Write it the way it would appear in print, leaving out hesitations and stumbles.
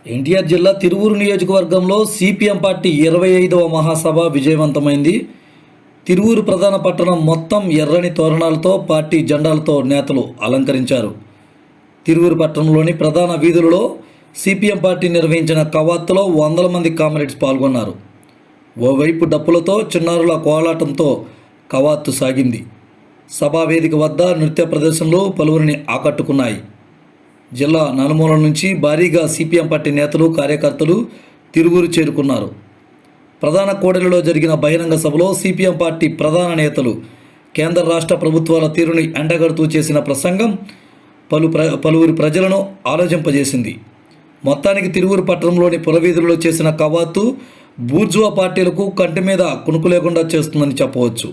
ఎన్టీఆర్ జిల్లా తిరువూరు నియోజకవర్గంలో CPM party 25వ మహాసభ విజయవంతమైంది. తిరువూరు ప్రధాన పట్టణం మొత్తం ఎర్రని తోరణాలతో, పార్టీ జెండాలతో నేతలు అలంకరించారు. తిరువూరు పట్టణంలోని ప్రధాన వీధులలో సిపిఎం పార్టీ నిర్వహించిన కవాతులో వందల మంది కామ్రేడ్స్ పాల్గొన్నారు. ఓవైపు డప్పులతో, చిన్నారుల కోలాటంతో కవాతు సాగింది. సభా వేదిక వద్ద నృత్య ప్రదర్శనలు పలువురిని ఆకట్టుకున్నాయి. జిల్లా నలుమూలల నుంచి భారీగా సిపిఎం పార్టీ నేతలు, కార్యకర్తలు తిరువూరు చేరుకున్నారు. ప్రధాన కూడలిలో జరిగిన బహిరంగ సభలో సిపిఎం పార్టీ ప్రధాన నేతలు కేంద్ర రాష్ట్ర ప్రభుత్వాల తీరుని ఎండగడుతూ చేసిన ప్రసంగం పలువురు ప్రజలను ఆలోచింపజేసింది. మొత్తానికి తిరువూరు పట్టణంలోని పురవీధులలో చేసిన కవాతు బూర్జువా పార్టీలకు కంటి మీద కునుకు లేకుండా చేస్తుందని చెప్పవచ్చు.